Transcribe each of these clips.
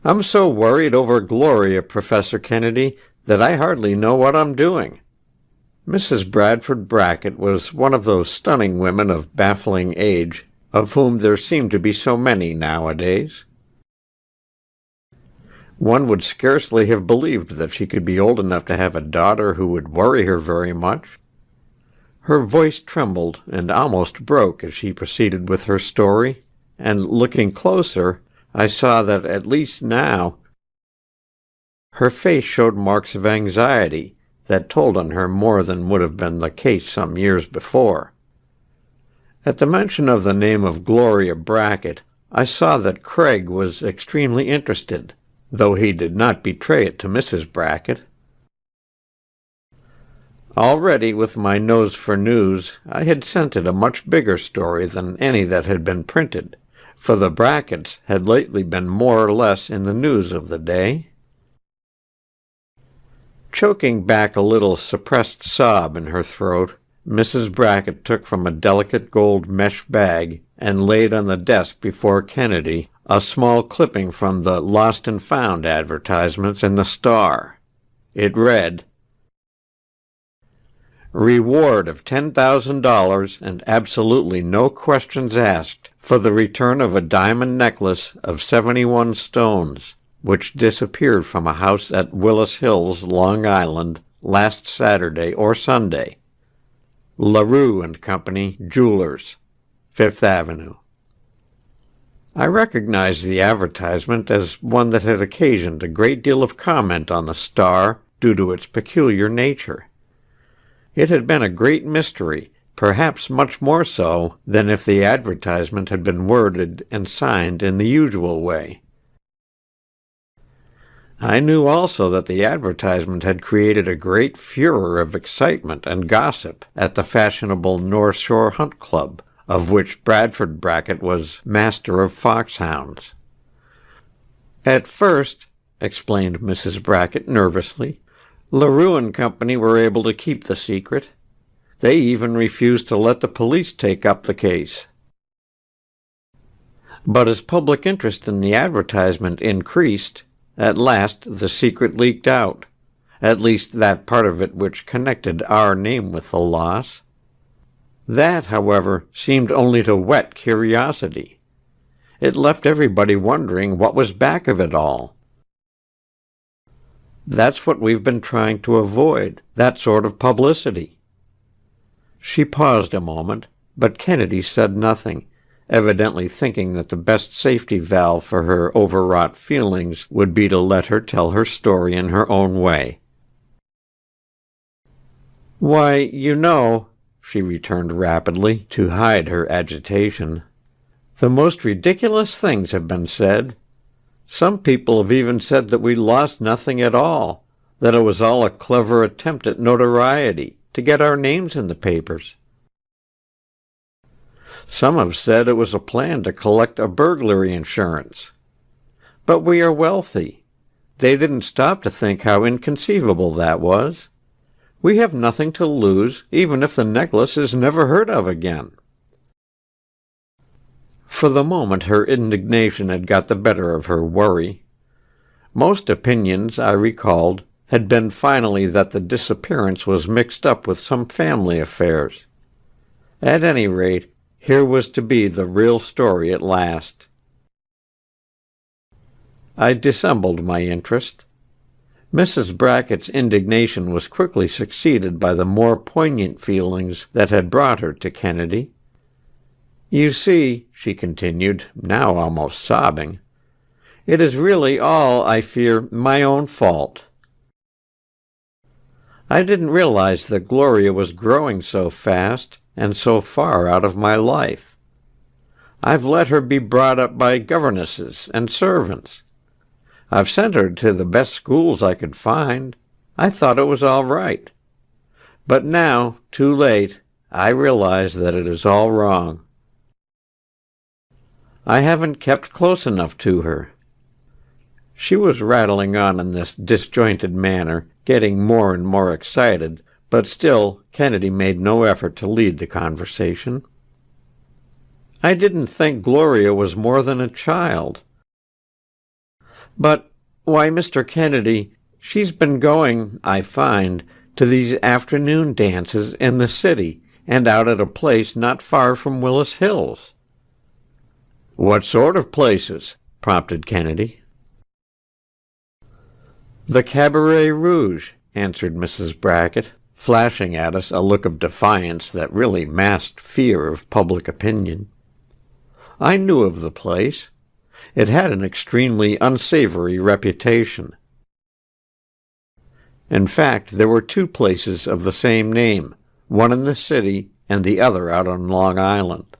I'm so worried over Gloria, Professor Kennedy, that I hardly know what I'm doing." Mrs. Bradford Brackett was one of those stunning women of baffling age, of whom there seem to be so many nowadays. One would scarcely have believed that she could be old enough to have a daughter who would worry her very much. Her voice trembled and almost broke as she proceeded with her story, and looking closer, I saw that at least now her face showed marks of anxiety that told on her more than would have been the case some years before. At the mention of the name of Gloria Brackett, I saw that Craig was extremely interested, though he did not betray it to Mrs. Brackett. Already, with my nose for news, I had scented a much bigger story than any that had been printed, for the Bracketts had lately been more or less in the news of the day. Choking back a little suppressed sob in her throat, Mrs. Brackett took from a delicate gold mesh bag and laid on the desk before Kennedy a small clipping from the Lost and Found advertisements in the Star. It read, "Reward of $10,000 and absolutely no questions asked for the return of a diamond necklace of 71 stones, which disappeared from a house at Willis Hills, Long Island, last Saturday or Sunday. LaRue and Company, Jewelers, Fifth Avenue." I recognized the advertisement as one that had occasioned a great deal of comment on the Star due to its peculiar nature. It had been a great mystery, perhaps much more so than if the advertisement had been worded and signed in the usual way. I knew also that the advertisement had created a great furor of excitement and gossip at the fashionable North Shore Hunt Club, of which Bradford Brackett was master of foxhounds. "At first," explained Mrs. Brackett nervously, "LaRue and Company were able to keep the secret. They even refused to let the police take up the case. But as public interest in the advertisement increased, at last the secret leaked out, at least that part of it which connected our name with the loss. That, however, seemed only to whet curiosity. It left everybody wondering what was back of it all. That's what we've been trying to avoid, that sort of publicity." She paused a moment, but Kennedy said nothing, evidently thinking that the best safety valve for her overwrought feelings would be to let her tell her story in her own way. "Why, you know," she returned rapidly, to hide her agitation, "the most ridiculous things have been said. Some people have even said that we lost nothing at all, that it was all a clever attempt at notoriety, to get our names in the papers. Some have said it was a plan to collect a burglary insurance. But we are wealthy. They didn't stop to think how inconceivable that was. We have nothing to lose, even if the necklace is never heard of again." For the moment her indignation had got the better of her worry. Most opinions, I recalled, had been finally that the disappearance was mixed up with some family affairs. At any rate, here was to be the real story at last. I dissembled my interest. Mrs. Brackett's indignation was quickly succeeded by the more poignant feelings that had brought her to Kennedy. "You see," she continued, now almost sobbing, "it is really all, I fear, my own fault. I didn't realize that Gloria was growing so fast and so far out of my life. I've let her be brought up by governesses and servants. I've sent her to the best schools I could find. I thought it was all right. But now, too late, I realize that it is all wrong. I haven't kept close enough to her." She was rattling on in this disjointed manner, getting more and more excited, but still Kennedy made no effort to lead the conversation. "I didn't think Gloria was more than a child. But, why, Mr. Kennedy, she's been going, I find, to these afternoon dances in the city and out at a place not far from Willis Hills." "What sort of places?" prompted Kennedy. "The Cabaret Rouge," answered Mrs. Brackett, flashing at us a look of defiance that really masked fear of public opinion. I knew of the place. It had an extremely unsavory reputation. In fact, there were two places of the same name, one in the city and the other out on Long Island.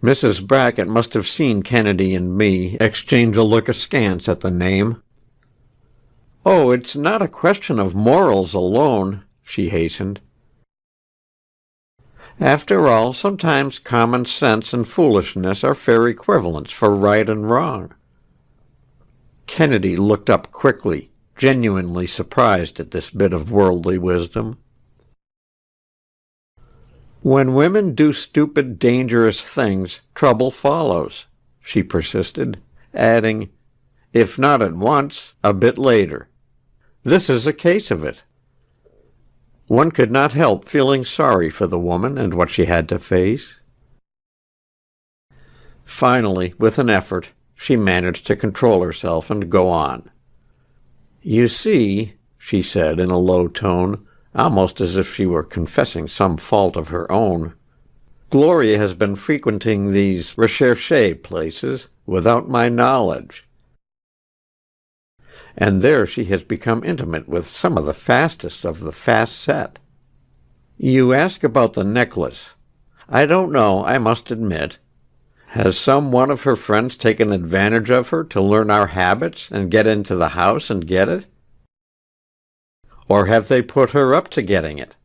Mrs. Brackett must have seen Kennedy and me exchange a look askance at the name. "Oh, it's not a question of morals alone," she hastened. "After all, sometimes common sense and foolishness are fair equivalents for right and wrong." Kennedy looked up quickly, genuinely surprised at this bit of worldly wisdom. "When women do stupid, dangerous things, trouble follows," she persisted, adding, "if not at once, a bit later. This is a case of it." One could not help feeling sorry for the woman and what she had to face. Finally, with an effort, she managed to control herself and go on. "You see," she said in a low tone, almost as if she were confessing some fault of her own, "Gloria has been frequenting these recherche places without my knowledge. And there she has become intimate with some of the fastest of the fast set. You ask about the necklace. I don't know, I must admit. Has some one of her friends taken advantage of her to learn our habits and get into the house and get it? Or have they put her up to getting it?"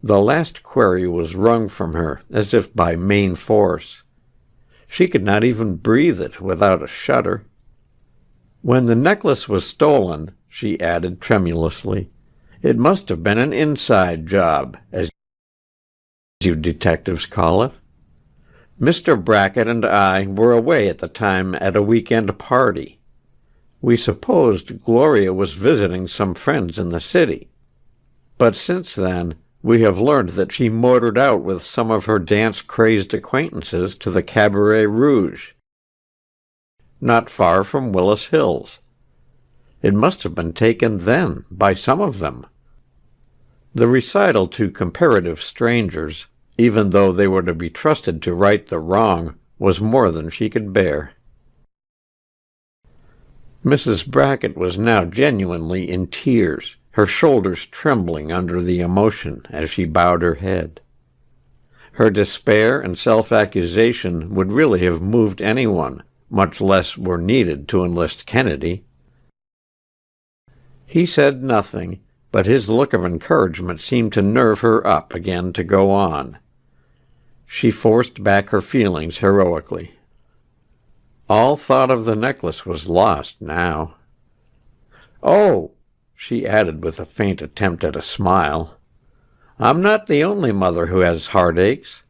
The last query was wrung from her as if by main force. She could not even breathe it without a shudder. "When the necklace was stolen," she added tremulously, "it must have been an inside job, as you detectives call it. Mr. Brackett and I were away at the time at a weekend party. We supposed Gloria was visiting some friends in the city. But since then, we have learned that she motored out with some of her dance-crazed acquaintances to the Cabaret Rouge, not far from Willis Hills. It must have been taken then, by some of them. The recital to comparative strangers, even though they were to be trusted to right the wrong, was more than she could bear." Mrs. Brackett was now genuinely in tears, her shoulders trembling under the emotion as she bowed her head. Her despair and self-accusation would really have moved anyone, much less were needed to enlist Kennedy. He said nothing, but his look of encouragement seemed to nerve her up again to go on. She forced back her feelings heroically. All thought of the necklace was lost now. "Oh," she added with a faint attempt at a smile, "I'm not the only mother who has heartaches.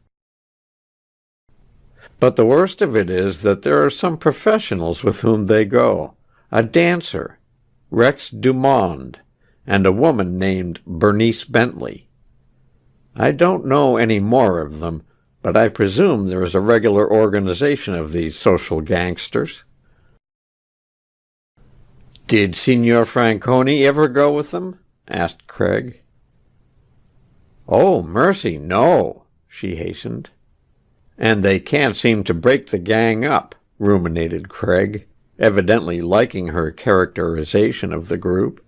But the worst of it is that there are some professionals with whom they go, a dancer, Rex Dumond, and a woman named Bernice Bentley. I don't know any more of them, but I presume there is a regular organization of these social gangsters." "Did Signor Franconi ever go with them?" asked Craig. "Oh, mercy, no," she hastened. "And they can't seem to break the gang up," ruminated Craig, evidently liking her characterization of the group.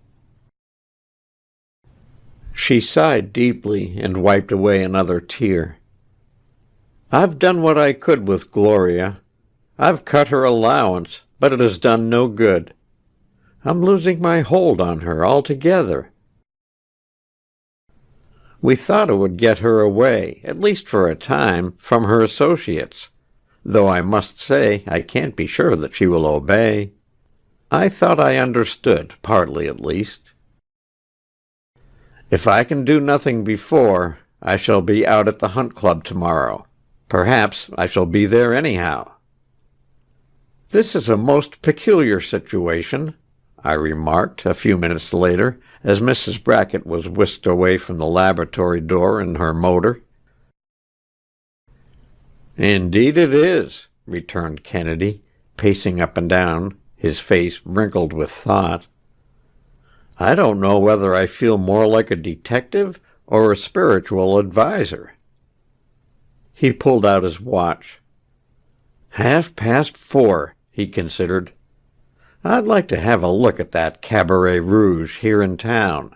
She sighed deeply and wiped away another tear. "I've done what I could with Gloria. I've cut her allowance, but it has done no good. I'm losing my hold on her altogether. We thought it would get her away, at least for a time, from her associates, though I must say I can't be sure that she will obey. I thought I understood, partly at least. If I can do nothing before, I shall be out at the Hunt Club tomorrow. Perhaps I shall be there anyhow." "This is a most peculiar situation," I remarked a few minutes later, as Mrs. Brackett was whisked away from the laboratory door in her motor. "Indeed it is," returned Kennedy, pacing up and down, his face wrinkled with thought. "I don't know whether I feel more like a detective or a spiritual advisor." He pulled out his watch. 4:30, he considered. "I'd like to have a look at that Cabaret Rouge here in town.